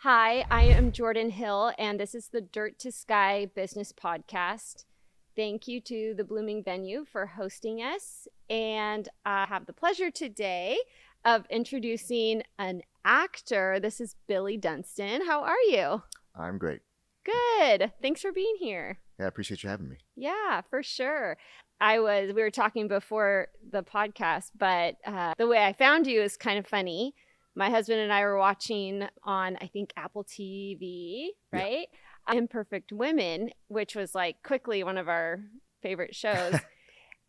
Hi, I am Jordan Hill, and this is the Dirt to Sky Business Podcast. Thank you to the Blooming Venue for hosting us. And I have the pleasure today of introducing an actor. This is Billy Dunston. How are you? I'm great. Good. Thanks for being here. Yeah, I appreciate you having me. Yeah, for sure. We were talking before the podcast, but the way I found you is kind of funny. My husband and I were watching on, I think, Apple TV, right? Yeah. Imperfect Women, which was like quickly one of our favorite shows.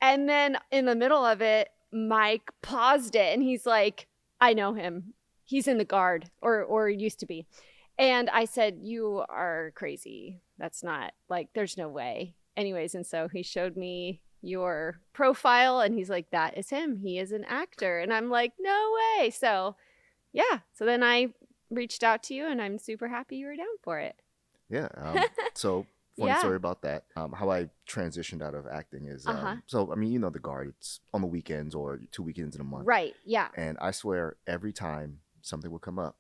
And then in the middle of it, Mike paused it and he's like, I know him. He's in the Guard or used to be. And I said, you are crazy. That's not like, there's no way. Anyways, and so he showed me your profile and he's like, that is him. He is an actor. And I'm like, no way. So yeah. So then I reached out to you and I'm super happy you were down for it. Yeah. So funny story about that. How I transitioned out of acting is, so, I mean, you know, the Guard, it's on the weekends or 2 weekends in a month. Right. Yeah. And I swear every time something would come up,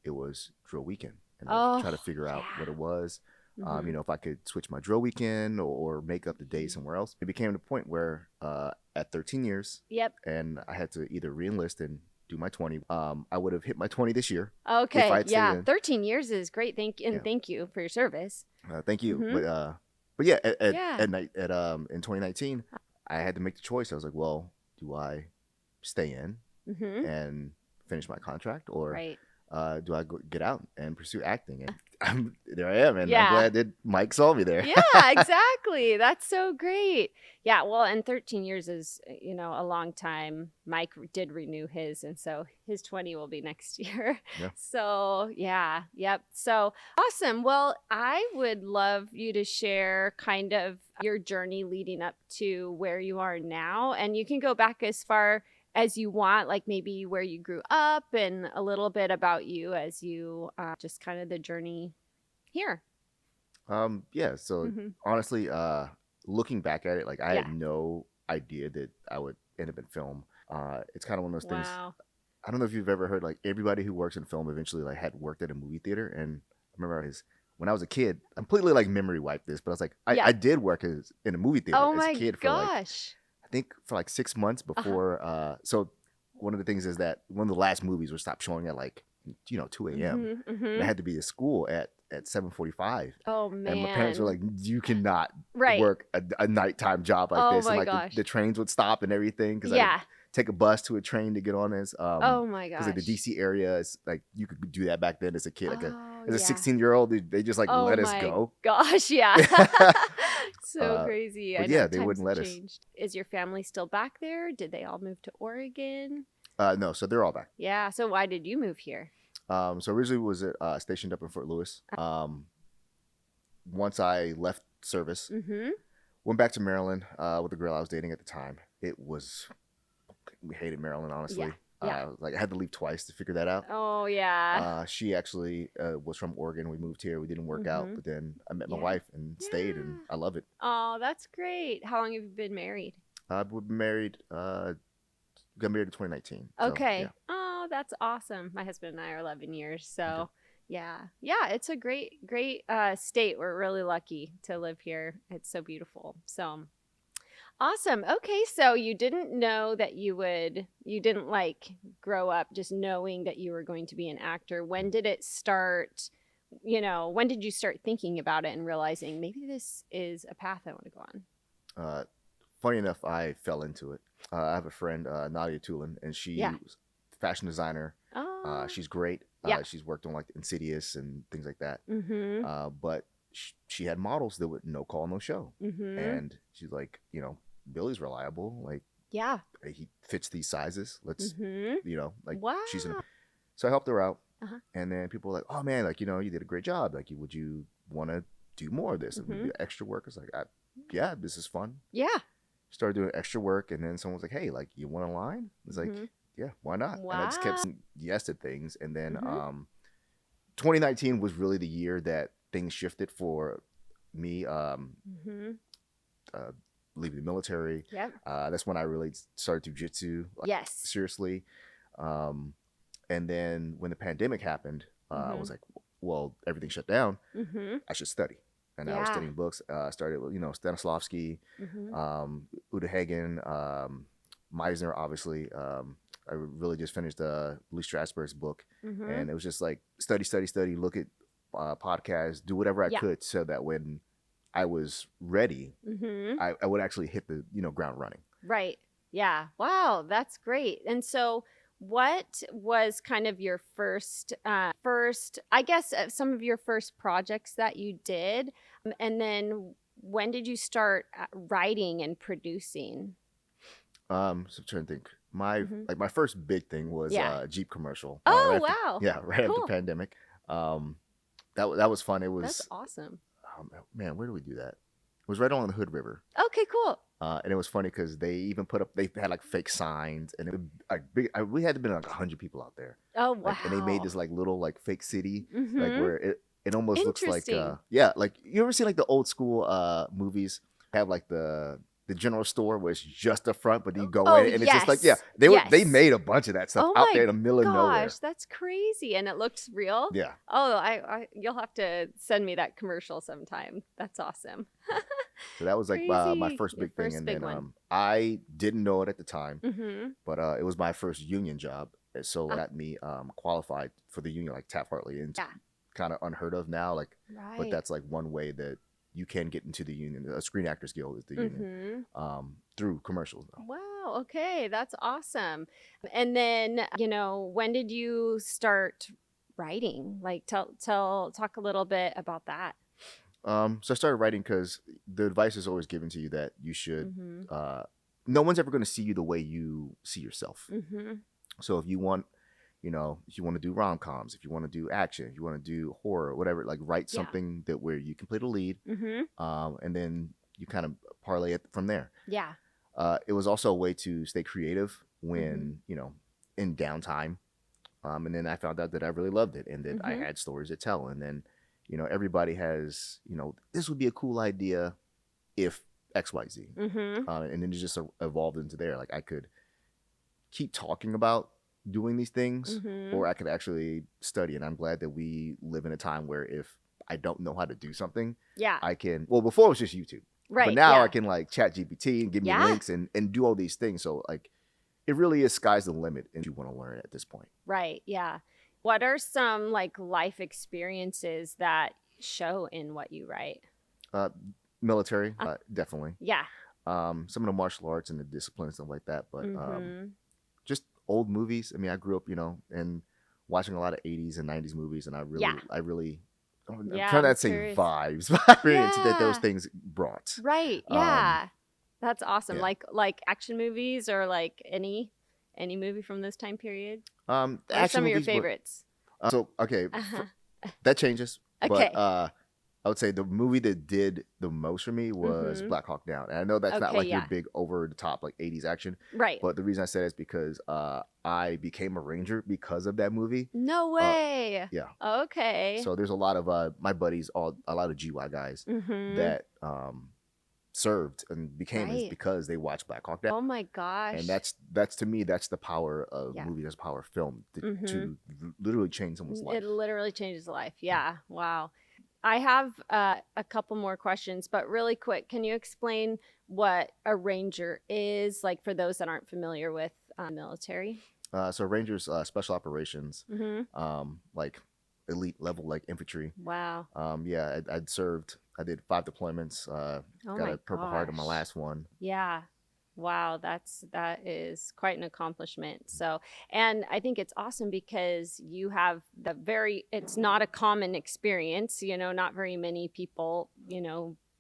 it was drill weekend. And I'd try to figure out what it was. You know, if I could switch my drill weekend or make up the day somewhere else. It became the point where at 13 years, and I had to either re-enlist and do my 20. I would have hit my 20 this year. Okay, yeah, 13 years is great. Thank you for your service. Thank you. But yeah, at night in 2019, I had to make the choice. I was like, well, do I stay in and finish my contract, or do I get out and pursue acting? And there I am, and I'm glad that Mike saw me there. Yeah, exactly. That's so great. Yeah, well, and 13 years is, you know, a long time. Mike did renew his, and so his 20 will be next year. Yeah. So, yeah, yep. So, awesome. Well, I would love you to share kind of your journey leading up to where you are now, and you can go back as far as you want, like maybe where you grew up and a little bit about you as you just kind of the journey here. Yeah. So honestly, looking back at it, like I had no idea that I would end up in film. It's kind of one of those things. I don't know if you've ever heard, like, everybody who works in film eventually like had worked at a movie theater. And I remember when I was a kid, I completely like memory wiped this, but I was like, I did work in a movie theater as a kid for I think for like 6 months before. So one of the things is that one of the last movies were stopped showing at 2 a.m. And I had to be at school at 7:45. Oh man! And my parents were like, "You cannot work a nighttime job like this." And like the trains would stop and everything because I take a bus to a train to get on this. Oh my gosh! Because like the DC area is like you could do that back then as a kid. Like as a 16-year-old, they just like let us go. Gosh, yeah. So crazy. But yeah, they wouldn't let us. Is your family still back there? Did they all move to Oregon? No, so they're all back. Yeah. So why did you move here? So originally was stationed up in Fort Lewis. Once I left service, went back to Maryland with the girl I was dating at the time. We hated Maryland, honestly. Like I had to leave twice to figure that out. Oh yeah. She actually was from Oregon. We moved here. We didn't work out, but then I met my wife and stayed, and I love it. Oh, that's great. How long have you been married? We've been married. Got married in 2019. Okay. So, yeah. Oh, that's awesome. My husband and I are 11 years. So yeah, it's a great state. We're really lucky to live here. It's so beautiful. So awesome. Okay. So you didn't know that you didn't like grow up just knowing that you were going to be an actor. When did it start? You know, when did you start thinking about it and realizing maybe this is a path I want to go on? Funny enough, I fell into it. I have a friend, Nadia Tulin, and she's a fashion designer. Oh. She's great. She's worked on like Insidious and things like that. But she had models that would no call, no show. And she's like, you know, Billy's reliable. Like, he fits these sizes. Let's, you know, like So I helped her out. And then people were like, oh man, like, you know, you did a great job. Like, would you want to do more of this? And we do extra work. I was like, yeah, this is fun. Yeah. Started doing extra work, and then someone was like, hey, like, you want a line? I was like, yeah, why not? Wow. And I just kept saying yes to things. And then 2019 was really the year that things shifted for me. Leaving the military. That's when I really started jiu-jitsu seriously. And then when the pandemic happened, I was like, well, everything shut down, Mm-hmm. I should study. And I was studying books. Started with, Stanislavski, Udo Hagen, Meisner, obviously. I really just finished Lee Strasberg's book. And it was just like study, look at podcasts, do whatever I could so that when I was ready, I would actually hit the, ground running. Right. Yeah. Wow. That's great. And so what was kind of your first, I guess, some of your first projects that you did? And then when did you start writing and producing? So I'm trying to think. My first big thing was a Jeep commercial. Oh, wow. Right after the pandemic. That was fun. It was. That's awesome. Man, where do we do that? It was right along the Hood River. Okay, cool. And it was funny because they even they had like fake signs, and it was like big. We had to be like 100 people out there. Oh, wow. And they made this like little like fake city, like where it almost looks like like you ever see like the old school movies have like the general store where it's just the front, but you go in and it's just like they made a bunch of that stuff out there in the middle of nowhere. Gosh, that's crazy, and it looks real. Yeah. Oh, I you'll have to send me that commercial sometime. That's awesome. So that was like my first big thing, and then I didn't know it at the time, but it was my first union job, so it got me qualified for the union, like Taft-Hartley, and kind of unheard of now, like, but that's like one way that you can get into the union. A Screen Actors Guild is the union through commercials. Wow. Okay, that's awesome. And then when did you start writing? Like, talk a little bit about that. So I started writing because the advice is always given to you that you should, no one's ever going to see you the way you see yourself. So if you want, if you want to do rom-coms, if you want to do action, if you want to do horror, whatever, like write something that where you can play the lead, and then you kind of parlay it from there. Yeah. It was also a way to stay creative when, in downtime. And then I found out that I really loved it and that I had stories to tell. And then, everybody has, this would be a cool idea if X, Y, Z. And then it just evolved into there. Like I could keep talking about doing these things, or I could actually study. And I'm glad that we live in a time where if I don't know how to do something, I can, well, before it was just YouTube. Right. But now I can like chat GPT and give me links and do all these things. So like, it really is sky's the limit and you want to learn at this point. Right. Yeah. What are some like life experiences that show in what you write? Military, definitely. Yeah. Some of the martial arts and the discipline and stuff like that. But just old movies. I mean, I grew up, and watching a lot of 80s and 90s movies. And I'm trying not to say vibes, but I really into that those things brought. Right. Yeah. That's awesome. Yeah. Like action movies or like any movie from this time period? Action some of your favorites? That changes. Okay. But I would say the movie that did the most for me was Blackhawk Down. And I know that's not like your big over the top like 80s action. Right. But the reason I said it is because I became a Ranger because of that movie. No way. Yeah. Okay. So there's a lot of my buddies, a lot of GY guys that served and became is because they watched Blackhawk Down. Oh my gosh. And that's to me, that's the power of movies, that's the power of film to literally change someone's life. It literally changes life. Yeah. Wow. I have a couple more questions, but really quick, can you explain what a Ranger is, like for those that aren't familiar with military? So Rangers, special operations, like elite level, like infantry. Wow. I'd served. I did 5 deployments. Got a Purple Heart on my last one. Yeah. Wow, that is quite an accomplishment. So, and I think it's awesome because you have it's not a common experience, not very many people,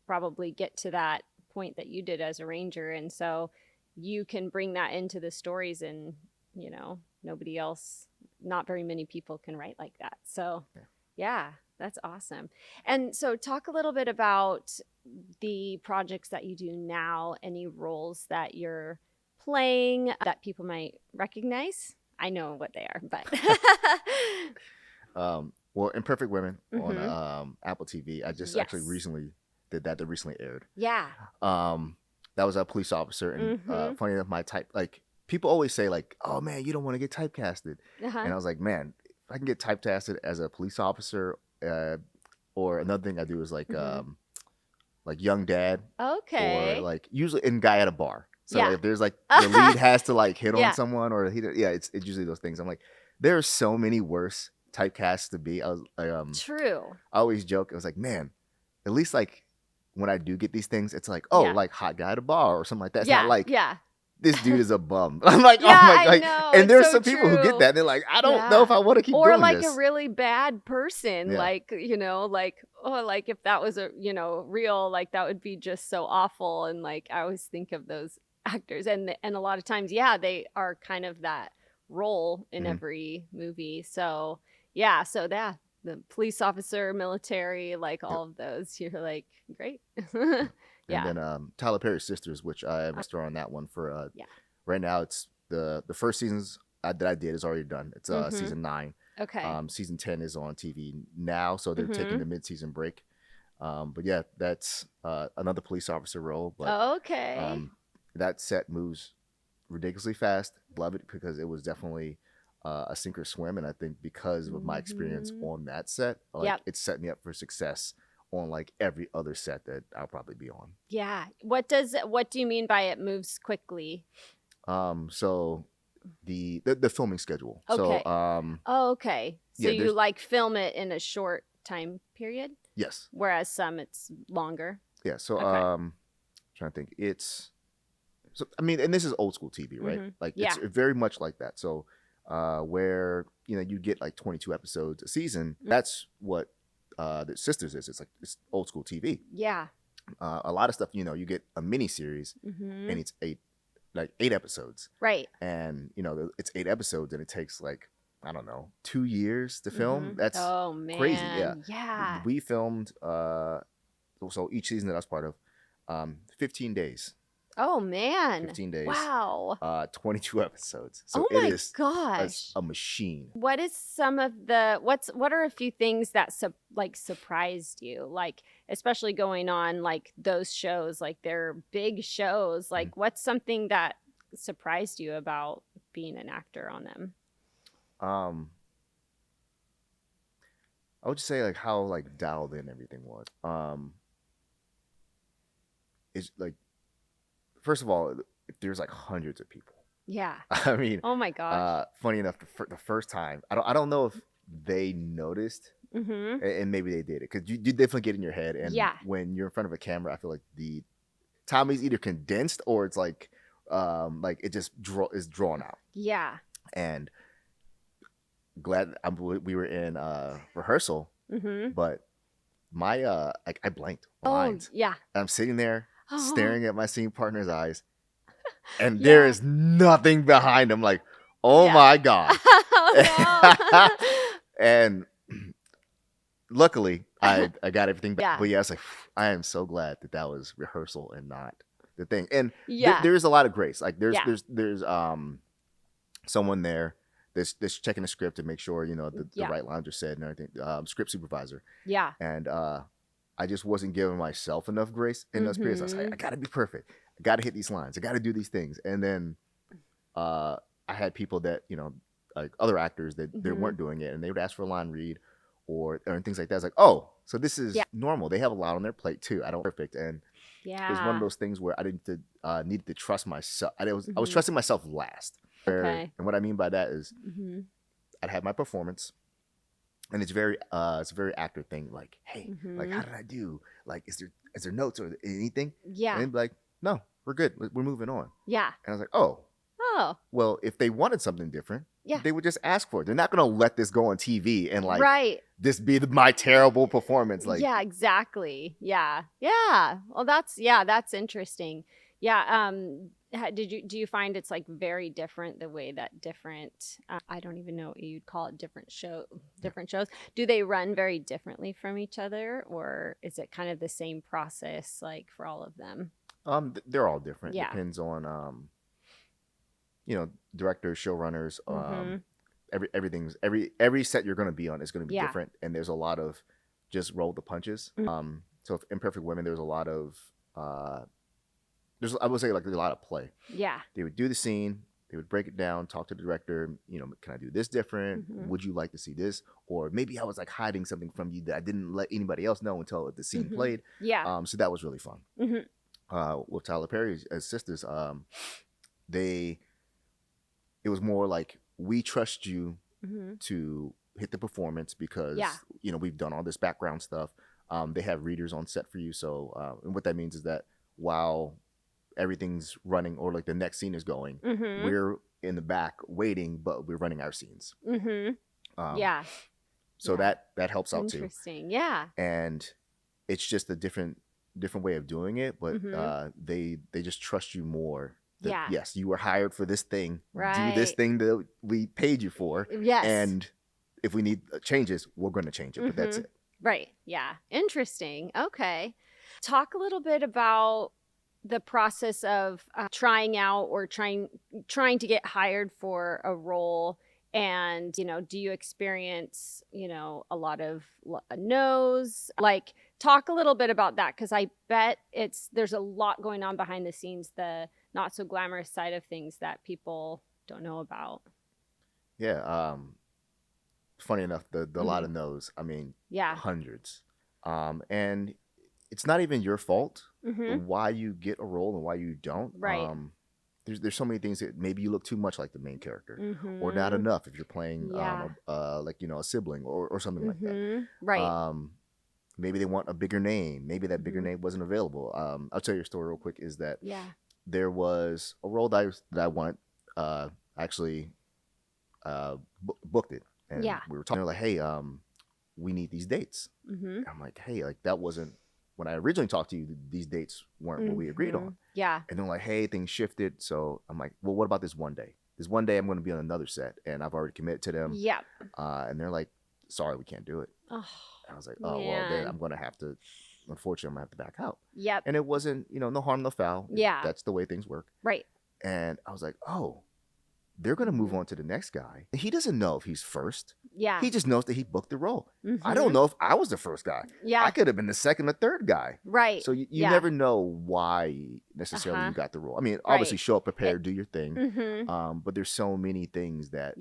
probably get to that point that you did as a Ranger. And so you can bring that into the stories and, nobody else, not very many people can write like that. So yeah, that's awesome. And so talk a little bit about the projects that you do now, any roles that you're playing that people might recognize. I know what they are, but well, Imperfect Women on Apple TV. I just actually recently did that recently aired. Yeah. That was a police officer, and funny enough, my type, like people always say like, oh man, you don't want to get typecasted. And I was like, man, if I can get typecasted as a police officer or another thing I do is like young dad, Okay. or like usually in guy at a bar. So Yeah. like, if there's like the lead has to like hit on someone, or it's usually those things. I'm like, there are so many worse typecasts to be. True. I always joke. I was like, man, at least like when I do get these things, it's like, like hot guy at a bar or something like that. It's not like this dude is a bum. I'm like, oh my, like, and there's some people who get that. And they're like, I don't know if I want to keep doing this. Or like a really bad person, like, like, oh, like if that was a, real, like that would be just so awful. And like, I always think of those actors, and a lot of times, they are kind of that role in every movie. So the police officer, military, like all of those, you're like, great. And then Tyler Perry's Sisters, which I am a star on that one for. Right now, it's the first seasons that I did is already done. It's season 9. Okay. Season 10 is on TV now, so they're taking the mid-season break. But yeah, that's another police officer role. But that set moves ridiculously fast. Love it because it was definitely a sink or swim, and I think because of my experience on that set, it set me up for success on like every other set that I'll probably be on. Yeah. What do you mean by it moves quickly? So the filming schedule. Okay. So okay. So you like film it in a short time period? Yes. Whereas some it's longer. Yeah. So trying to think. I mean, and this is old school TV, right? Like it's very much like that. So where you get like 22 episodes a season, that's what the Sisters is. It's old school TV. Yeah. A lot of stuff, you get a mini series and it's 8 episodes. Right. And it's 8 episodes and it takes like, I don't know, 2 years to film. That's crazy. Yeah. We filmed so each season that I was part of, 15 days. Oh man. 15 days. Wow. 22 episodes. So it is gosh. A machine. What is some of what are a few things that surprised you? Like, especially going on like those shows, like they're big shows. Like what's something that surprised you about being an actor on them? I would just say like how like dialed in everything was. It's like, first of all, there's like hundreds of people. Yeah. I mean, oh my gosh. Funny enough, the first time, I don't know if they noticed, and maybe they did it because you definitely get in your head, and when you're in front of a camera, I feel like the time is either condensed or it's like it just is drawn out. Yeah. And glad we were in rehearsal, but my I blanked lines. Yeah. And I'm sitting there staring at my scene partner's eyes, and there is nothing behind him. Like, oh my god! And luckily, I got everything back. Yeah. But yeah, I was like, I am so glad that was rehearsal and not the thing. And yeah. there's a lot of grace. Like there's someone there that's checking the script to make sure the right lines are said and everything. Script supervisor. Yeah. And I just wasn't giving myself enough grace in those periods. I was like, I gotta be perfect. I gotta hit these lines. I gotta do these things. And then I had people that like other actors that they weren't doing it, and they would ask for a line read or things like that. I was like, oh, so this is normal. They have a lot on their plate too. I don't perfect. And it was one of those things where I didn't needed to trust myself. I was trusting myself last. Okay. And what I mean by that is I'd have my performance, and it's a very actor thing. Like, hey, like how did I do? Like, is there notes or anything? Yeah. And they'd be like, no, we're good. We're moving on. Yeah. And I was like, oh. Well, if they wanted something different, they would just ask for it. They're not going to let this go on TV and like this be my terrible performance. Like, yeah, exactly. Yeah. Yeah. Well, that's interesting. Yeah. Do you find it's like very different the way that different, I don't even know what you'd call it, different shows, do they run very differently from each other, or is it kind of the same process like for all of them? They're all different. Depends on, directors, showrunners, every set you're going to be on is going to be different. And there's a lot of just roll the punches. So if Imperfect Women, there's a lot of, I would say like there's a lot of play. Yeah. They would do the scene, They would break it down, talk to the director, can I do this different? Mm-hmm. Would you like to see this? Or maybe I was like hiding something from you that I didn't let anybody else know until the scene played. Yeah. So that was really fun. With Tyler Perry as Sistas, it was more like, we trust you to hit the performance because we've done all this background stuff. They have readers on set for you, so and what that means is that while everything's running or like the next scene is going, we're in the back waiting, but we're running our scenes. So that helps out too. Interesting. Yeah. And it's just a different way of doing it, but they just trust you more. Yes, you were hired for this thing. Right. Do this thing that we paid you for. Yes. And if we need changes, we're going to change it. But that's it. Right. Yeah. Interesting. Okay. Talk a little bit about the process of trying out or trying to get hired for a role. And, do you experience, a lot of no's? Like, talk a little bit about that, because I bet there's a lot going on behind the scenes, the not so glamorous side of things that people don't know about. Yeah. Funny enough, the lot of no's, I mean, hundreds. And it's not even your fault why you get a role and why you don't. Right. There's so many things that maybe you look too much like the main character or not enough if you're playing a sibling or something like that. Right. Maybe they want a bigger name. Maybe that bigger name wasn't available. I'll tell you a story real quick, is that there was a role that I wanted, actually booked it. And we were talking, like, hey, we need these dates. I'm like, hey, like, that wasn't, when I originally talked to you, these dates weren't what we agreed on. Yeah. And they're like, hey, things shifted. So I'm like, well, what about this one day? This one day I'm going to be on another set, and I've already committed to them. Yeah. And they're like, sorry, we can't do it. Oh, I was like, oh, well, then I'm going to have to, unfortunately, I'm going to have to back out. Yep. And it wasn't, no harm, no foul. Yeah. That's the way things work. Right. And I was like, oh, they're going to move on to the next guy. He doesn't know if he's first. Yeah. He just knows that he booked the role. I don't know if I was the first guy. Yeah. I could have been the second or third guy. Right. So you never know why necessarily you got the role. I mean, obviously show up prepared, do your thing. But there's so many things that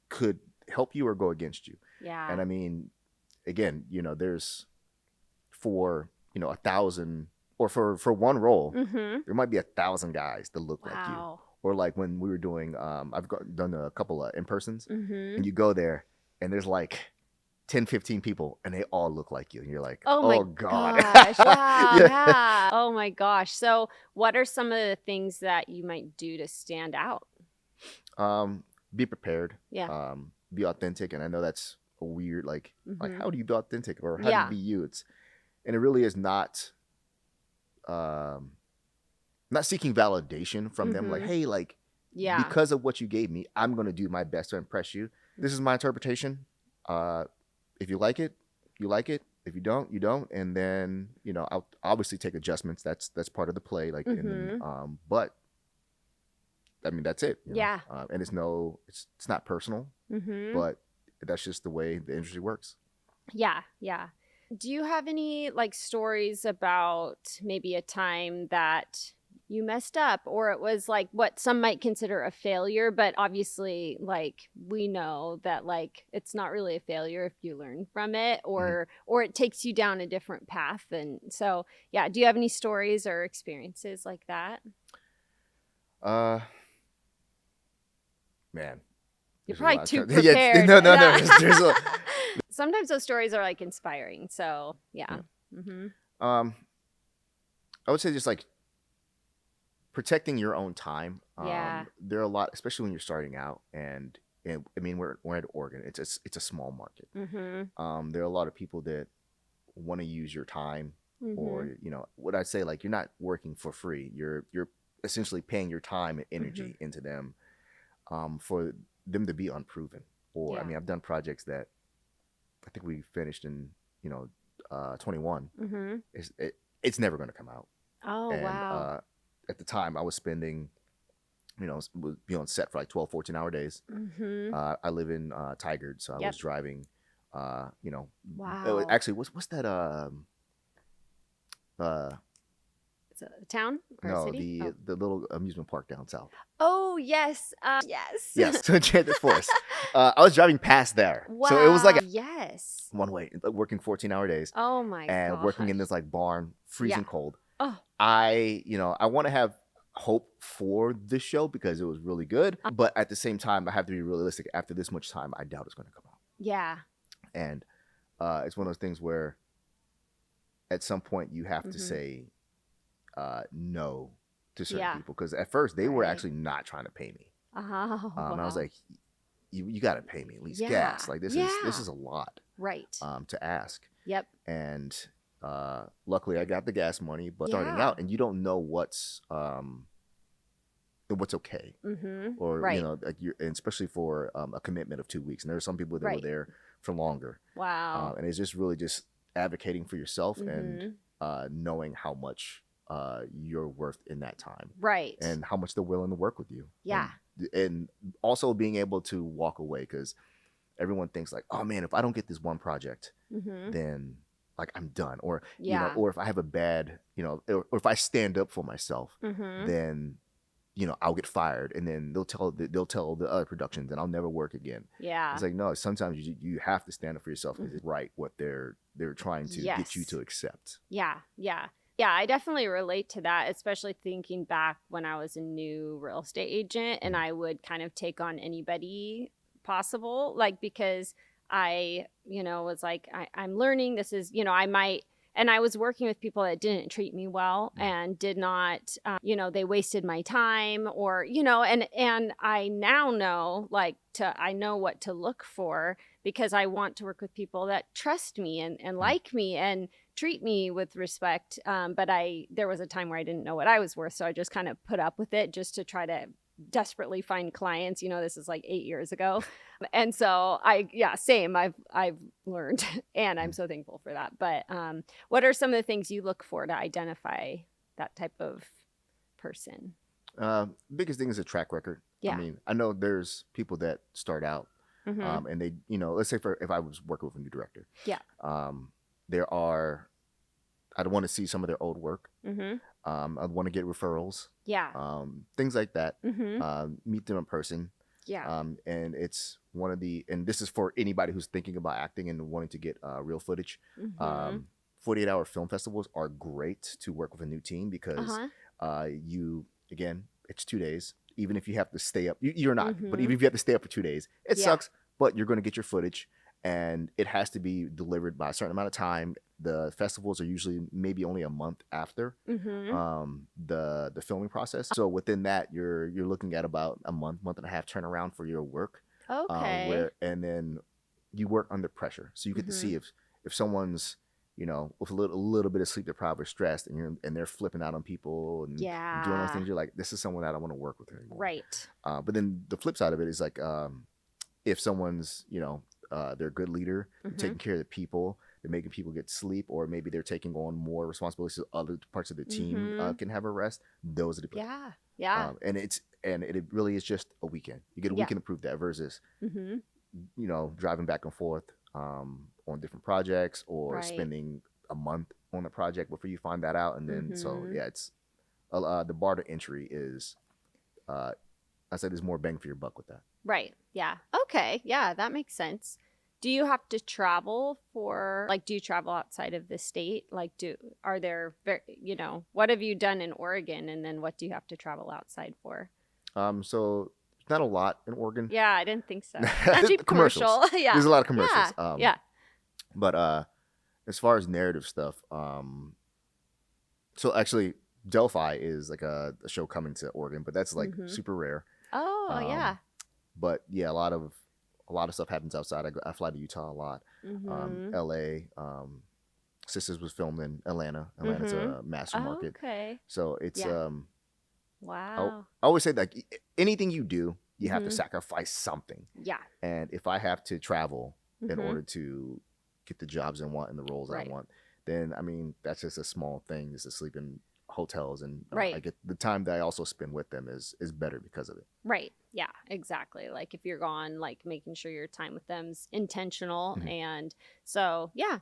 could help you or go against you. Yeah. And I mean, again, there's for, 1,000 or for one role, there might be 1,000 guys that look like you. Or like when we were doing, I've done a couple of in-persons, and you go there and there's like 10, 15 people and they all look like you. And you're like, oh God. Yeah. Oh my gosh. So what are some of the things that you might do to stand out? Be prepared. Yeah. Be authentic. And I know that's a weird, like how do you be authentic, or how do you be you? And it really is not seeking validation from them, like, hey, like, because of what you gave me, I'm going to do my best to impress you. This is my interpretation. If you like it, you like it. If you don't, you don't. And then, I'll obviously take adjustments. That's part of the play. Like, but I mean, that's it. Yeah. And it's not personal, but that's just the way the industry works. Yeah. Yeah. Do you have any like stories about maybe a time that you messed up, or it was like what some might consider a failure, but obviously like we know that like it's not really a failure if you learn from it, or it takes you down a different path? And so, yeah, do you have any stories or experiences like that? Man, you're probably too prepared. No. Sometimes those stories are like inspiring. So yeah. I would say just like protecting your own time. There are a lot, especially when you're starting out, and I mean, we're at Oregon. It's a small market. There are a lot of people that want to use your time, or what I'd say, like, you're not working for free. You're essentially paying your time and energy into them, for them to be unproven. Or I mean, I've done projects that I think we finished in 21. It's never going to come out. Oh, and, wow. At the time, I was spending, would be on set for like 12, 14-hour days. I live in Tigard, so I was driving, Wow. Actually, what's that? It's a town or a No, city? the little amusement park down south. Oh, yes. Yes. Yes, so Enchanted Forest. I was driving past there. Wow. So it was like yes. one way, working 14-hour days Oh my and working in gosh. this like barn, freezing cold. Oh. I want to have hope for this show because it was really good, but at the same time, I have to be realistic. After this much time, I doubt it's going to come out. Yeah. And it's one of those things where at some point you have to say no to certain people, because at first they were actually not trying to pay me. Oh, I was like, you got to pay me at least gas. Like this is a lot, right? To ask. Yep. And luckily I got the gas money, but starting out, and you don't know what's okay, or like and especially for a commitment of 2 weeks. And there are some people that were there for longer. Wow. And it's just really just advocating for yourself and knowing how much you're worth in that time, right? And how much they're willing to work with you. Yeah. And also being able to walk away, because everyone thinks like, oh man, if I don't get this one project, then like I'm done, or or if I have a bad, or if I stand up for myself, then I'll get fired, and then they'll tell the other productions, and I'll never work again. Yeah, it's like, no, sometimes you have to stand up for yourself because it's right what they're trying to get you to accept. Yeah, I definitely relate to that, especially thinking back when I was a new real estate agent, and I would kind of take on anybody possible, like, because I was like, I'm learning, this is, I might. And I was working with people that didn't treat me well and did not, they wasted my time, or, and I now know, like, I know what to look for, because I want to work with people that trust me and like me and treat me with respect. But there was a time where I didn't know what I was worth. So I just kind of put up with it just to try to desperately find clients. This is like 8 years ago. And so same. I've learned, and I'm so thankful for that. But what are some of the things you look for to identify that type of person? Biggest thing is a track record. Yeah. I mean, I know there's people that start out and they, let's say if I was working with a new director, I'd want to see some of their old work. I'd want to get referrals. Yeah. Things like that. Meet them in person. Yeah. And it's and this is for anybody who's thinking about acting and wanting to get real footage. 48-hour film festivals are great to work with a new team, because again, it's 2 days. Even if you have to stay up, you're not, but even if you have to stay up for 2 days, it sucks, but you're going to get your footage, and it has to be delivered by a certain amount of time. The festivals are usually maybe only a month after the filming process. So within that, you're looking at about a month and a half turnaround for your work. Okay. And then you work under pressure, so you get to see if someone's with a little bit of sleep deprived or stressed, and they're flipping out on people and doing those things. You're like, this is someone that I want to work with anymore. Right. But then the flip side of it is like, if someone's they're a good leader, taking care of the people, they're making people get sleep, or maybe they're taking on more responsibilities so other parts of the team can have a rest. Those are the people. Yeah. And it really is just a weekend. You get a weekend to prove that, versus driving back and forth on different projects, or spending a month on a project before you find that out. And then it's the bar to entry is I said there's more bang for your buck with that. Right. Yeah. Okay. Yeah, that makes sense. Do you have to travel do you travel outside of the state? Like, what have you done in Oregon, and then what do you have to travel outside for? So not a lot in Oregon. Yeah, I didn't think so. Cheap commercial. Yeah. There's a lot of commercials. Yeah. But as far as narrative stuff, so actually Delphi is like a show coming to Oregon, but that's like super rare. Oh, yeah. But yeah, a lot of stuff happens outside. I fly to Utah a lot. LA, Sistas was filmed in Atlanta. Atlanta's a master market. Okay. So it's wow. I always say that anything you do, you have to sacrifice something. Yeah. And if I have to travel in order to get the jobs I want and the roles I want, then I mean that's just a small thing, just to sleep in hotels, and I get the time that I also spend with them is better because of it. Right. Yeah, exactly. Like if you're gone, like making sure your time with them's intentional. And so yeah,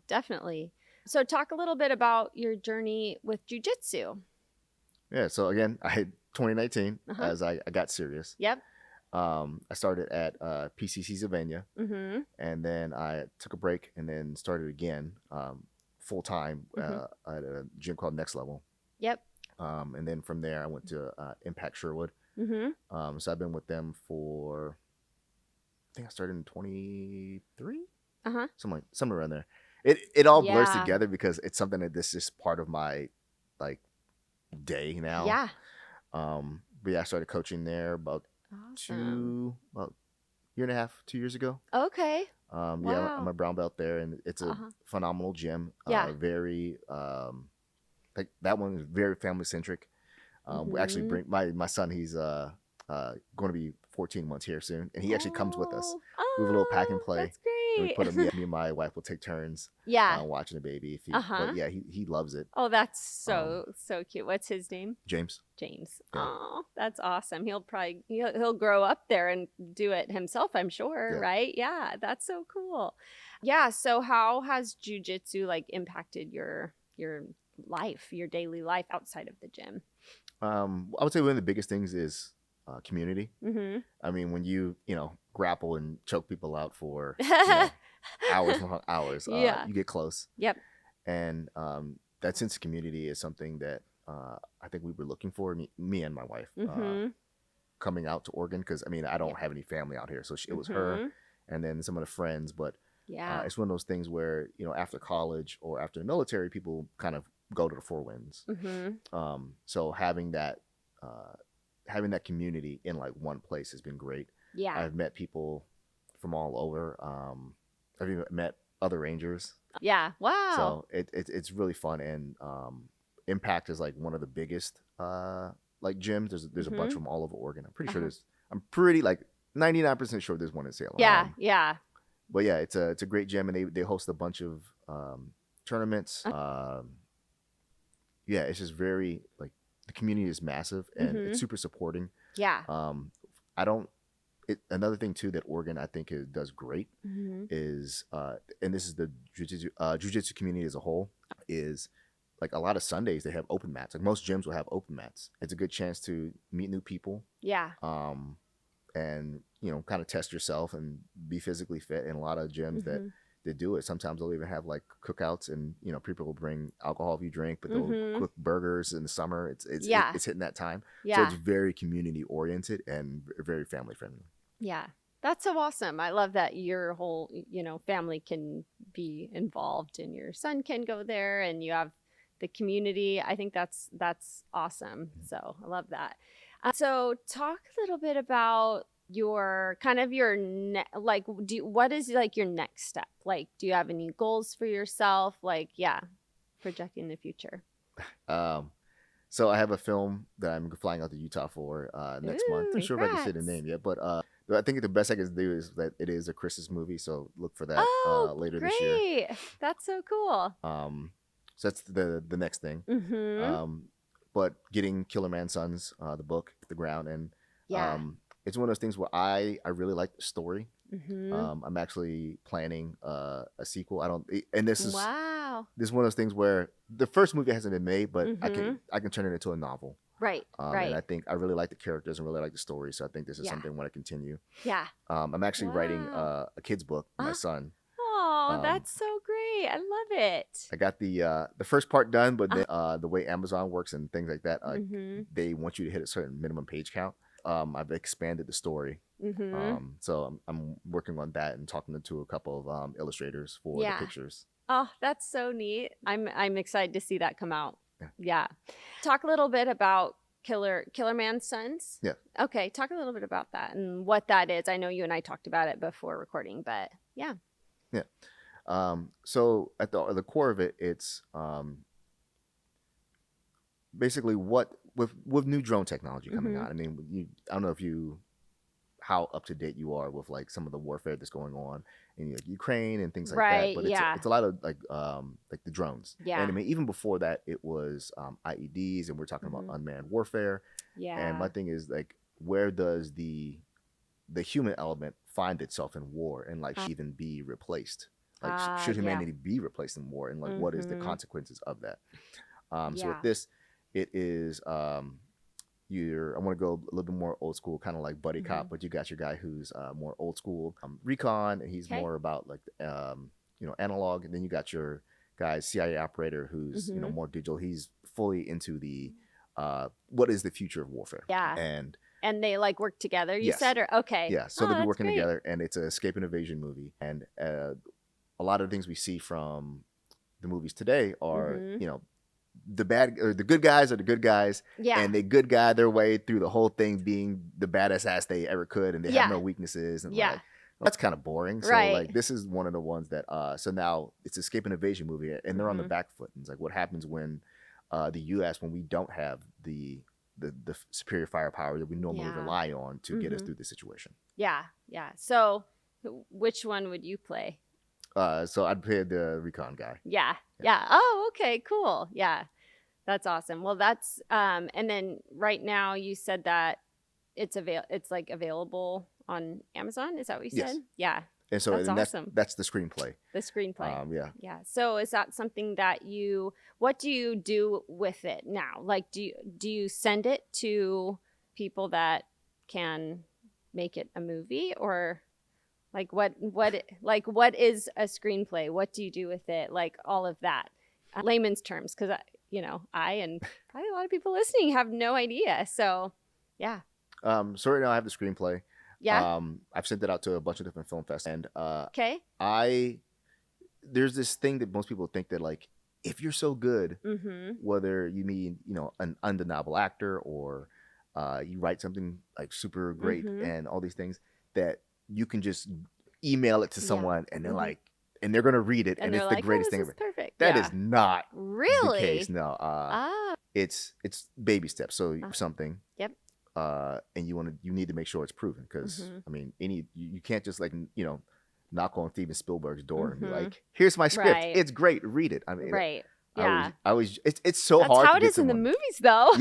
definitely. So talk a little bit about your journey with jiu-jitsu. Yeah. So again, I had 2019 as I got serious. Yep. I started at PCC Savannah, and then I took a break and then started again full time at a gym called Next Level. Yep. And then from there, I went to Impact Sherwood. So I've been with them for, I think I started in 23, somewhere around there. It all blurs together because it's something that this is part of my like day now. Yeah. But yeah, I started coaching there about year and a half, 2 years ago. Okay. Wow. Yeah, I'm a brown belt there, and it's a phenomenal gym. Very like that one is very family centric. We actually bring my son. He's going to be 14 months here soon, and he actually comes with us. We have a little pack and play. That's great. And we put him. Me and my wife will take turns. Watching the baby. But yeah, he loves it. Oh, that's so cute. What's his name? James. James. Oh, that's awesome. He'll grow up there and do it himself, I'm sure, right? Yeah, that's so cool. Yeah, so how has jiu-jitsu like impacted your life, your daily life outside of the gym? I would say one of the biggest things is community. I mean, when you grapple and choke people out for hours and hours, you get close. Yep. And that sense of community is something that I think we were looking for, me and my wife, coming out to Oregon, because I mean, I don't have any family out here, so it was her and then some of the friends. But it's one of those things where after college or after the military, people kind of go to the Four Winds. So having that community in like one place has been great. Yeah, I've met people from all over. I've even met other Rangers. Yeah, wow. So it's really fun, and Impact is like one of the biggest like gyms. There's a bunch of them all over Oregon. I'm pretty like 99% sure there's one in Salem. Yeah. But yeah, it's a great gym, and they host a bunch of tournaments. Yeah, it's just very like the community is massive, and it's super supporting. Yeah. Another thing too that Oregon I think does great is and this is the jiu-jitsu community as a whole, is like a lot of Sundays they have open mats. Like most gyms will have open mats. It's a good chance to meet new people. Yeah. And kind of test yourself and be physically fit. And a lot of gyms that do it, sometimes they'll even have like cookouts, and people will bring alcohol if you drink, but they'll cook burgers in the summer. It's hitting that time. So it's very community oriented and very family friendly. Yeah. That's so awesome. I love that your whole, family can be involved, and your son can go there, and you have the community. I think that's awesome. So I love that. So talk a little bit about your kind of what is like your next step? Like, do you have any goals for yourself? Like, projecting the future. So I have a film that I'm flying out to Utah for next month. I'm not sure if I can say the name yet, but I think the best I can do is that it is a Christmas movie, so look for that later this year. That's so cool. So that's the next thing. But getting Killer Man Sons, the book, off the ground, and it's one of those things where I really like the story. I'm actually planning a sequel. This is one of those things where the first movie hasn't been made, but I can turn it into a novel. Right. And I think I really like the characters and really like the story, so I think this is something I want to continue. Yeah. I'm actually writing a kid's book for my son. Oh, that's so great! I love it. I got the first part done, but then, the way Amazon works and things like that, they want you to hit a certain minimum page count. I've expanded the story, so I'm working on that and talking to a couple of illustrators for the pictures. Oh, that's so neat! I'm excited to see that come out. Yeah. Talk a little bit about Killer Man's Sons. Yeah. Okay, talk a little bit about that and what that is. I know you and I talked about it before recording, but yeah. Yeah. So at the core of it, it's basically what with new drone technology coming out. I mean, I don't know how up to date you are with like some of the warfare that's going on in like Ukraine and things like that. But it's a lot of like the drones. Yeah. And I mean, even before that, it was IEDs, and we're talking about unmanned warfare. Yeah. And my thing is like, where does the human element find itself in war, and like even be replaced? Like, should humanity be replaced in war, and like what is the consequences of that? So with this, it is I want to go a little bit more old school, kind of like buddy cop, but you got your guy who's more old school recon, and he's more about like analog, and then you got your guy CIA operator who's more digital. He's fully into the what is the future of warfare. And they like work together, you said, or okay. Yeah, so they'll be working together, and it's an escape and evasion movie. And a lot of the things we see from the movies today are, the bad or the good guys are the good guys, and they good guy their way through the whole thing, being the baddest ass they ever could, and they have no weaknesses, and like, that's kind of boring. So like, this is one of the ones that so now it's escape and evasion movie, and they're on the back foot. And it's like, what happens when the U.S., when we don't have the superior firepower that we normally rely on to get us through the situation. So which one would you play? So I'd play the recon guy. Oh, okay, cool. That's awesome. Well, that's and then right now you said that it's like available on Amazon. Is that what you said? And so that's awesome. That's the screenplay. The screenplay. So is that something that what do you do with it now? Like, do you send it to people that can make it a movie, or like what is a screenplay? What do you do with it? Like all of that, layman's terms, because I and probably a lot of people listening have no idea. So so right now I have the screenplay. I've sent it out to a bunch of different film festivals, and there's this thing that most people think that, like, if you're so good, whether you mean an undeniable actor, or you write something like super great and all these things, that you can just email it to someone and they're like, and they're gonna read it, and it's the greatest thing ever. Perfect. That is not really the case. No, it's baby steps. So something. And you need to make sure it's proven, because I mean, you can't just like knock on Steven Spielberg's door and be like, "Here's my script. It's great. Read it." I mean, it's so That's hard. How to it is in the movies, though.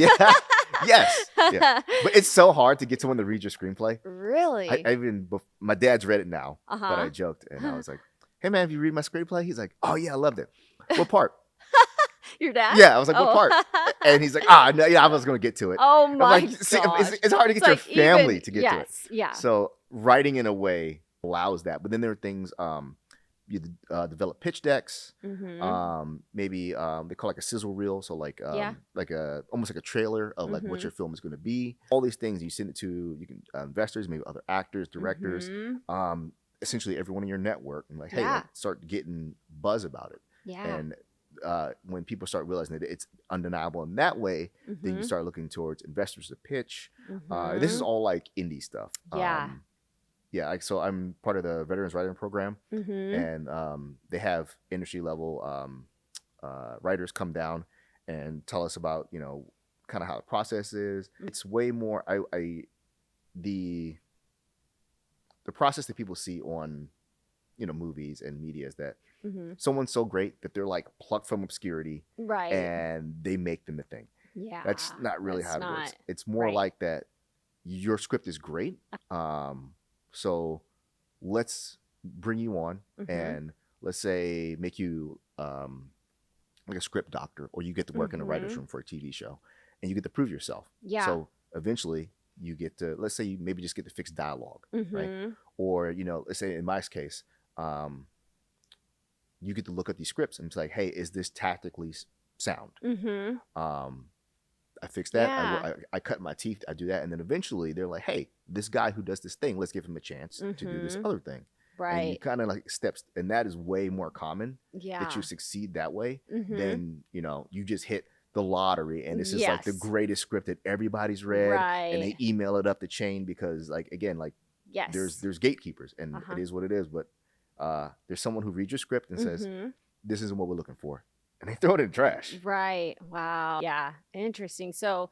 Yes. But it's so hard to get someone to read your screenplay. Really? I even my dad's read it now, but I joked and I was like, "Hey man, have you read my screenplay?" He's like, "Oh yeah, I loved it. What part?" Your dad? Yeah, I was like, "What part?" And he's like, no, I was going to get to it." Oh my god! It's hard to get your family to get to it. Yeah. So writing in a way allows that, but then there are things you develop pitch decks. Maybe they call like a sizzle reel, so like almost like a trailer of like what your film is going to be. All these things you send it to investors, maybe other actors, directors, essentially everyone in your network, and like, hey, like, start getting buzz about it. And when people start realizing that it's undeniable in that way, then you start looking towards investors to pitch. This is all like indie stuff. So I'm part of the Veterans Writing Program, and they have industry level writers come down and tell us about kind of how the process is. It's way more the process that people see on movies and media is that someone's so great that they're like plucked from obscurity, and they make them the thing. That's not really how it works. It's more like that your script is great, so let's bring you on and let's say make you like a script doctor, or you get to work in a writer's room for a TV show, and you get to prove yourself. So eventually you get to, let's say you maybe just get to fix dialogue, right? Or let's say in my case, you get to look at these scripts and it's like, hey, is this tactically sound? I fix that. I cut my teeth. I do that. And then eventually they're like, hey, this guy who does this thing, let's give him a chance to do this other thing. And you kind of like steps. And that is way more common that you succeed that way than, you just hit the lottery and this is like the greatest script that everybody's read and they email it up the chain because like, again, like there's gatekeepers and it is what it is. But there's someone who reads your script and says, this isn't what we're looking for. And they throw it in the trash. Right. Wow. Yeah. Interesting. So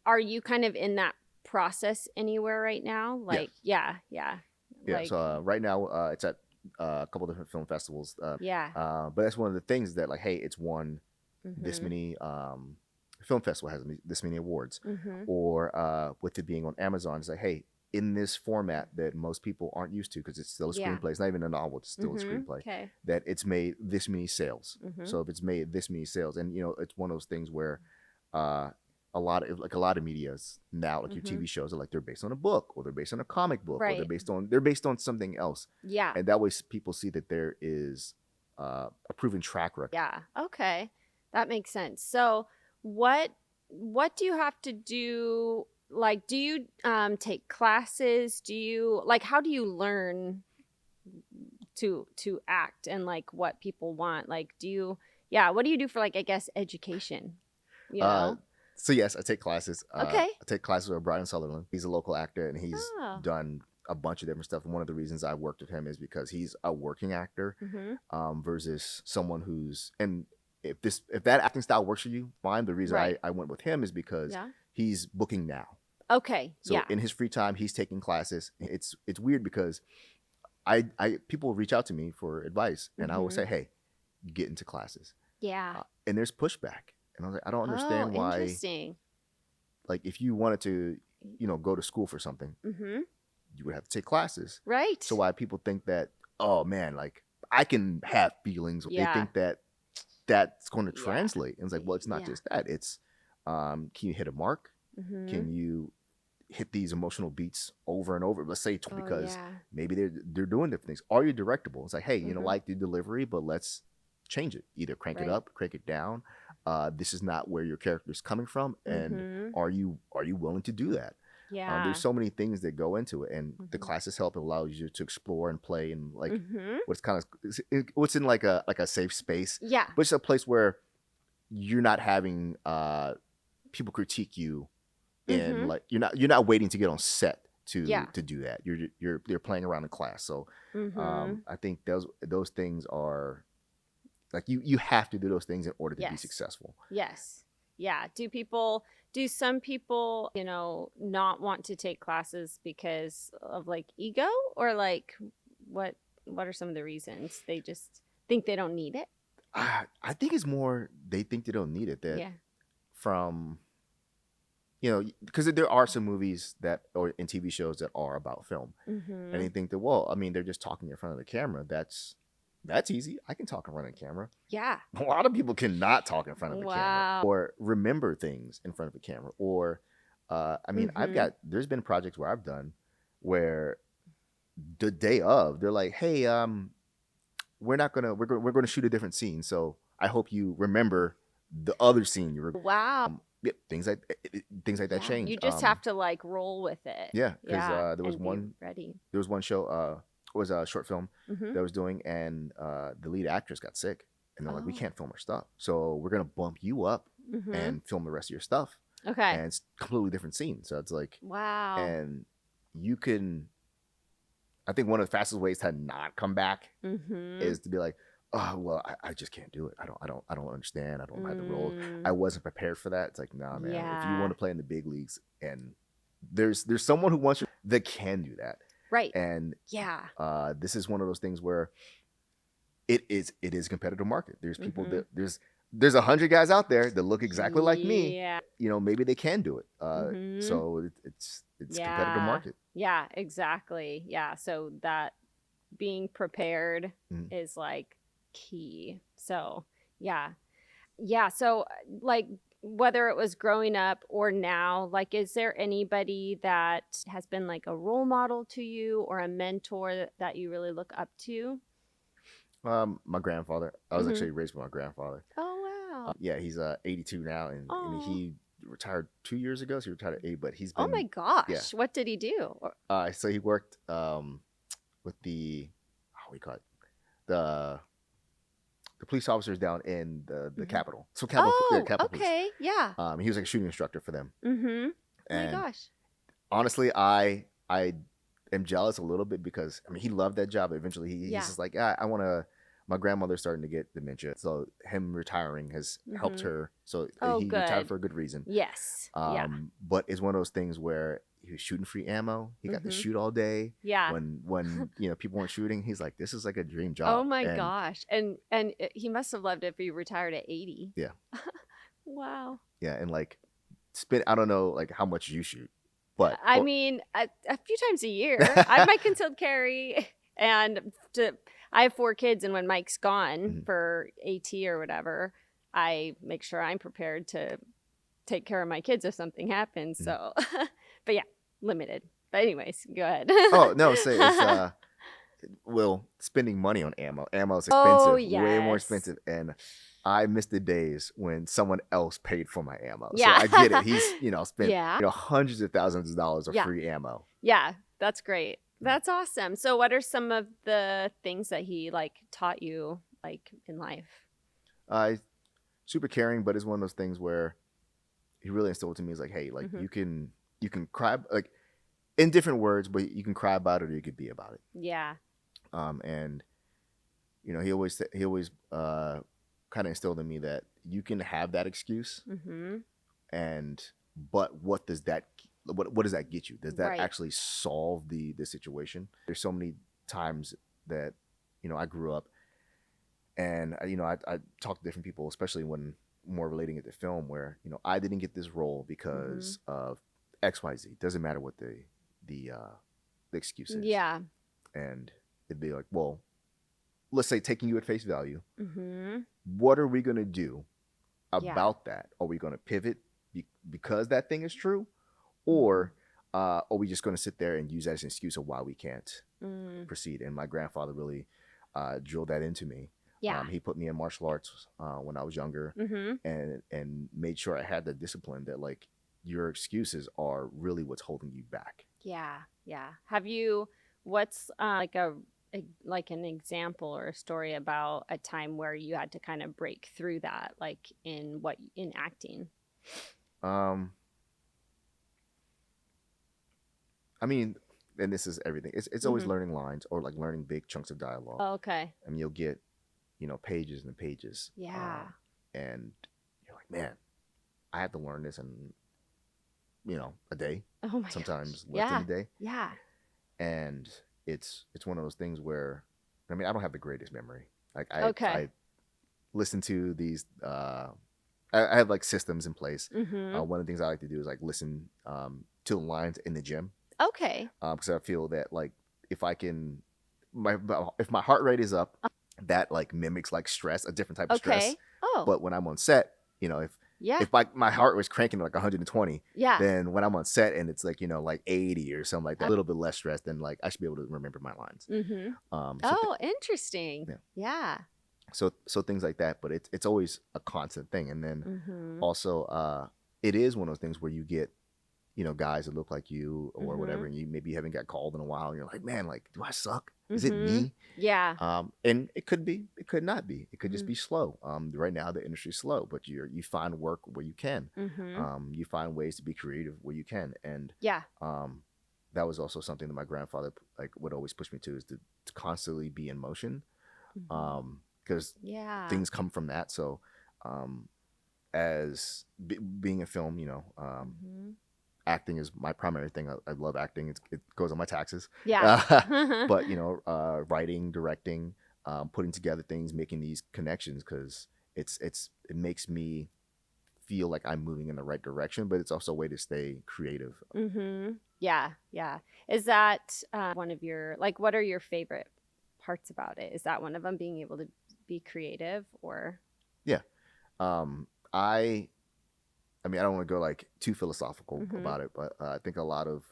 are you kind of in that process anywhere right now? Like, yeah. Like, so right now it's at a couple different film festivals. But that's one of the things that like, hey, it's won this many, film festival has this many awards. Or with it being on Amazon, it's like, hey, in this format that most people aren't used to, because it's still a screenplay. It's not even a novel, it's still a screenplay. Okay. That it's made this many sales. So if it's made this many sales, and it's one of those things where a lot of medias now, like your TV shows, are like they're based on a book, or they're based on a comic book, or they're based on something else. Yeah. And that way people see that there is a proven track record. Yeah. Okay. That makes sense. So what do you have to do? Like, do you take classes? Do you how do you learn to act and like what people want? Like, what do you do for like, I guess, education? So yes, I take classes. Okay. I take classes with Brian Sutherland. He's a local actor, and he's done a bunch of different stuff. And one of the reasons I worked with him is because he's a working actor, versus someone who's, and if that acting style works for you, fine. The reason I went with him is because he's booking now. Okay. So in his free time, he's taking classes. It's weird because I people reach out to me for advice, and I will say, hey, get into classes. Yeah. And there's pushback. And I was like, I don't understand why. Interesting. Like, if you wanted to, go to school for something, you would have to take classes. Right. So why people think that, oh man, like I can have feelings. They think that that's going to translate. And it's like, well, it's not just that. It's, can you hit a mark? Can you hit these emotional beats over and over? Let's say because maybe they're doing different things. Are you directable? It's like, hey, like the delivery, but let's change it. Either crank it up, crank it down. This is not where your character is coming from, and are you willing to do that? Yeah. There's so many things that go into it, and the classes help. It allows you to explore and play, and like what's in like a safe space. Yeah. But it's a place where you're not having people critique you, and like you're not waiting to get on set to do that. You're playing around in class. So I think those things are. Like you have to do those things in order to be successful. Yes. Yeah. Do some people, not want to take classes because of like ego, or like what are some of the reasons? They just think they don't need it? I think it's more they think they don't need it. From, because there are some movies or in TV shows that are about film. And they think that, well, I mean, they're just talking in front of the camera. That's easy. I can talk in front of the camera. Yeah. A lot of people cannot talk in front of the camera or remember things in front of the camera. Or, there's been projects where I've done where the day of, they're like, hey, we're going to shoot a different scene. So I hope you remember the other scene. Things like that change. You just have to like roll with it. Yeah. Because there was one show, was a short film that I was doing, and the lead actress got sick, and they're like, we can't film her stuff, so we're gonna bump you up and film the rest of your stuff. Okay. And it's a completely different scene. So it's like, wow. And you can, I think one of the fastest ways to not come back is to be like, oh well, I just can't do it. I don't understand. I don't have the role. I wasn't prepared for that. It's like, nah, man. If you want to play in the big leagues, and there's someone who wants you that can do that. Right. And this is one of those things where it is a competitive market. There's people that there's 100 guys out there that look exactly like me. Yeah. Maybe they can do it. So it's a competitive market. Yeah, exactly. Yeah. So that being prepared is like key. So yeah. So like, whether it was growing up or now, like, is there anybody that has been like a role model to you or a mentor that you really look up to? My grandfather. I was actually raised by my grandfather. Oh, wow. Yeah, he's 82 now, and he retired 2 years ago. So he retired at 8, but he's been... Oh my gosh. Yeah. What did he do? So he worked with the... How do we call it? The police officers down in the Capitol. So Capitol okay, Police. Yeah. He was like a shooting instructor for them. Oh my gosh. Honestly, I am jealous a little bit because he loved that job. Eventually, he's just like, I want to. My grandmother's starting to get dementia, so him retiring has helped her. So he retired for a good reason. Yes. But it's one of those things where he was shooting free ammo. He got to shoot all day. Yeah. When people weren't shooting, he's like, this is like a dream job. Oh my gosh. And he must have loved it if he retired at 80. Yeah. Wow. Yeah, and like I don't know like how much you shoot. But I mean, a few times a year, I have my concealed carry, and I have 4 kids, and when Mike's gone for AT or whatever, I make sure I'm prepared to take care of my kids if something happens. So, but yeah, limited. But anyways, go ahead. Oh no, say it's spending money on ammo. Ammo is expensive, Oh, way more yes. expensive, and I miss the days when someone else paid for my ammo. Yeah. So I get it. He's spent Yeah. hundreds of thousands of dollars of free ammo. Yeah, that's great. That's awesome. So what are some of the things that he like taught you like in life? Super caring, but it's one of those things where he really instilled to me is like, hey, like you can cry, like in different words, but you can cry about it or you could be about it. Yeah. And he always kind of instilled in me that you can have that excuse, but what does that get you? Does that actually solve the situation? There's so many times that I grew up, and I talk to different people, especially when more relating it to film, where I didn't get this role because of XYZ. Doesn't matter what the excuse is. Yeah. And it'd be like, well, let's say taking you at face value. What are we going to do about that? Are we going to pivot because that thing is true? Or are we just going to sit there and use that as an excuse of why we can't proceed? And my grandfather really drilled that into me. Yeah. He put me in martial arts when I was younger and made sure I had the discipline that like your excuses are really what's holding you back. Yeah. Yeah. What's like an example or a story about a time where you had to kind of break through that, like in acting? I mean, and this is everything. It's always learning lines or like learning big chunks of dialogue. Oh, okay. I mean, you'll get, pages and pages. Yeah. And you're like, man, I have to learn this in, a day. Oh my sometimes gosh. less than a day. Yeah. And it's one of those things where, I mean, I don't have the greatest memory. Like I listen to these. I have like systems in place. One of the things I like to do is like listen to the lines in the gym. Okay. Because I feel that like if I can, if my heart rate is up, that like mimics like stress, a different type of stress. Oh. But when I'm on set, if my heart was cranking to like 120, then when I'm on set and it's like like 80 or something like that, a little bit less stress, then like I should be able to remember my lines. Interesting. Yeah. So things like that, but it's always a constant thing. And then also it is one of those things where you get guys that look like you or whatever, and you haven't got called in a while, and you're like, man, like, do I suck? Is it me? Yeah. And it could be, it could not be, it could just be slow. Right now the industry's slow, but you find work where you can. You find ways to be creative where you can, and that was also something that my grandfather like would always push me to, is to constantly be in motion, because things come from that. So as being in film, acting is my primary thing. I love acting. It goes on my taxes. Yeah. But writing, directing, putting together things, making these connections, because it makes me feel like I'm moving in the right direction, but it's also a way to stay creative. Yeah. Is that one of your, like, what are your favorite parts about it? Is that one of them, being able to be creative? Or I mean, I don't want to go like too philosophical about it, but I think a lot of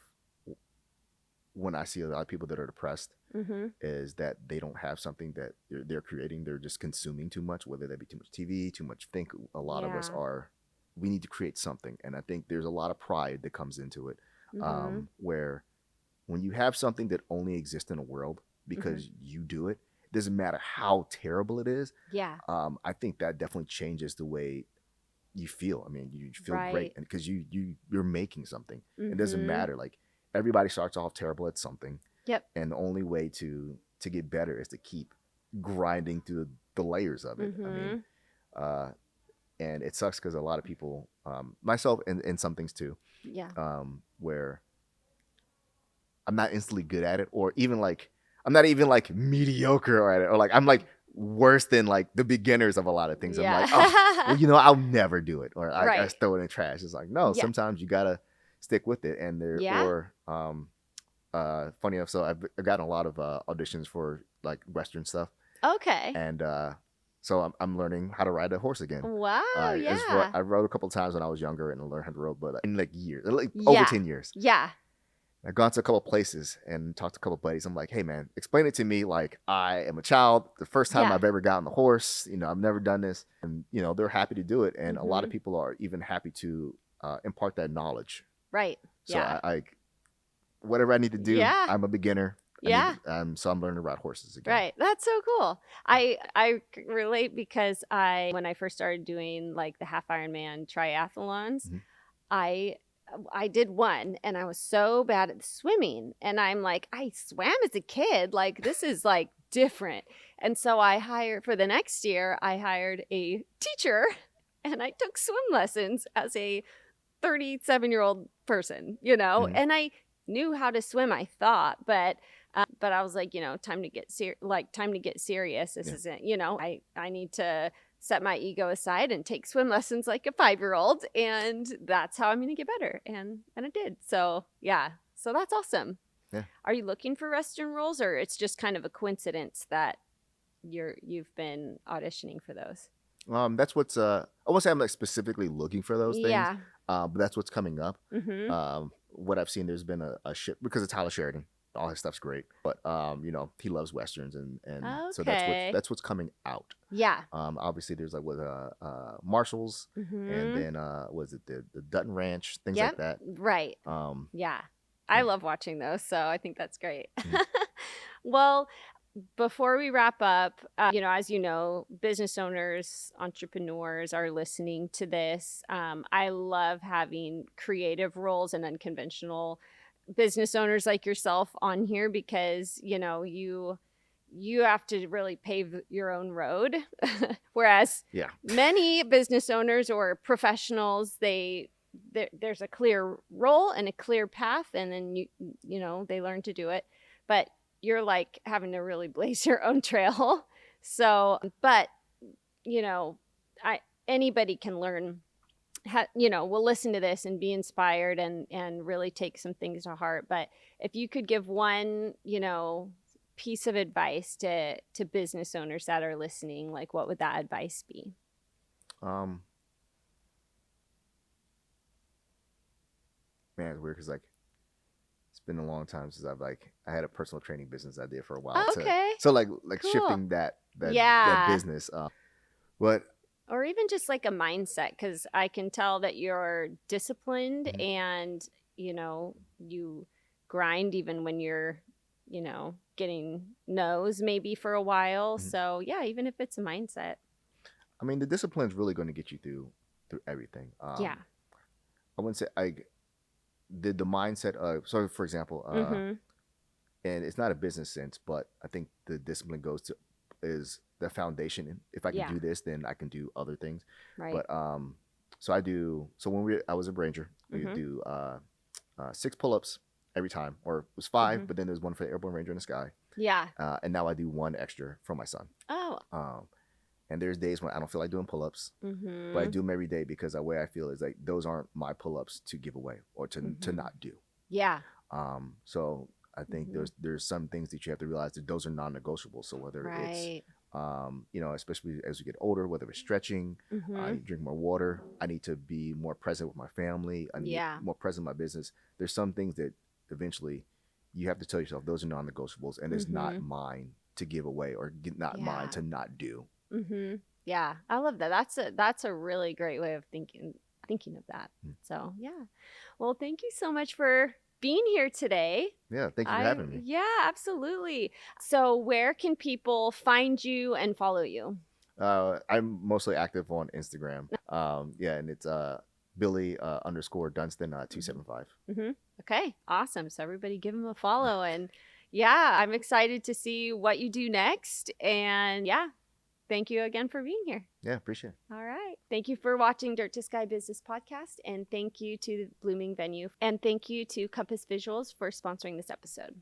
when I see a lot of people that are depressed is that they don't have something that they're creating. They're just consuming too much, whether that be too much TV, too much. I think a lot of us we need to create something. And I think there's a lot of pride that comes into it, where when you have something that only exists in a world because you do it, it doesn't matter how terrible it is. Yeah. I think that definitely changes the way you feel. I mean, you feel great, and because you're making something. It doesn't matter. Like, everybody starts off terrible at something. Yep. And the only way to get better is to keep grinding through the layers of it. I mean, and it sucks because a lot of people, myself and some things too, where I'm not instantly good at it, or even like I'm not even like mediocre at it, or like I'm like worse than like the beginners of a lot of things. I'm like, oh, well, I'll never do it, or I just throw it in the trash. It's like, no, sometimes you gotta stick with it. And they're or funny enough, so I've gotten a lot of auditions for like Western stuff. Okay. And so I'm learning how to ride a horse again. Wow. I rode a couple of times when I was younger and learned how to ride, but in like years, like over 10 years. Yeah. I've gone to a couple of places and talked to a couple of buddies. I'm like, hey man, explain it to me like I am a child. The first time I've ever gotten the horse, I've never done this. And, they're happy to do it. And a lot of people are even happy to impart that knowledge. Right. So I whatever I need to do, I'm a beginner. So I'm learning to ride horses again. Right. That's so cool. I relate because when I first started doing like the half Ironman triathlons, I did one and I was so bad at swimming. And I'm like, I swam as a kid. Like, this is like different. And so for the next year, I hired a teacher and I took swim lessons as a 37-year-old person, and I knew how to swim, I thought, but I was like, time to get serious. This isn't, I need to set my ego aside and take swim lessons like a 5-year-old. And that's how I'm going to get better. And I did. So, so that's awesome. Yeah. Are you looking for Western roles, or it's just kind of a coincidence that you've been auditioning for those? That's what's, I won't say I'm like specifically looking for those things. Yeah. But that's what's coming up. Mm-hmm. What I've seen, there's been a shift because of Tyler Sheridan. All his stuff's great, but he loves Westerns, and so that's what's coming out. Yeah. Obviously there's like Marshalls, and then was it the Dutton Ranch, things like that. Right. I love watching those, so I think that's great. Well, before we wrap up, as you know, business owners, entrepreneurs are listening to this. I love having creative roles and unconventional business owners like yourself on here because, you have to really pave your own road. Whereas many business owners or professionals, there's a clear role and a clear path, and then they learn to do it. But you're like having to really blaze your own trail. So, but, anybody can learn, will listen to this and be inspired and really take some things to heart. But if you could give one, piece of advice to business owners that are listening, like what would that advice be? Man, it's weird because like it's been a long time since I had a personal training business I did for a while. Okay. So cool. Shifting that business. But or even just like a mindset, because I can tell that you're disciplined and you grind even when you're getting no's maybe for a while. So even if it's a mindset, I mean, the discipline is really going to get you through everything. I wouldn't say the mindset of, so for example, and it's not a business sense, but I think the discipline is the foundation. If I can do this, then I can do other things. Right. But so when I was a Ranger, we would do 6 pull-ups every time, or it was 5, but then there's one for the Airborne Ranger in the sky. Yeah. And now I do 1 extra for my son. Oh. And there's days when I don't feel like doing pull-ups, but I do them every day because the way I feel is like those aren't my pull-ups to give away or to not do. Yeah. So I think there's some things that you have to realize that those are non-negotiable. So whether it's especially as you get older, whether it's stretching, I need to drink more water, I need to be more present with my family, I need to be more present in my business. There's some things that eventually you have to tell yourself those are non-negotiables, and it's not mine to give away or not mine to not do. Yeah, I love that. That's a really great way of thinking of that. So well, thank you so much for being here today. Yeah, thank you for having me. Yeah, absolutely. So where can people find you and follow you? I'm mostly active on Instagram. And it's Billy _Dunston 275. Okay, awesome. So everybody give him a follow, and I'm excited to see what you do next. And thank you again for being here. Yeah, appreciate it. All right. Thank you for watching Dirt to Sky Business Podcast. And thank you to the Blooming Venue. And thank you to Compass Visuals for sponsoring this episode.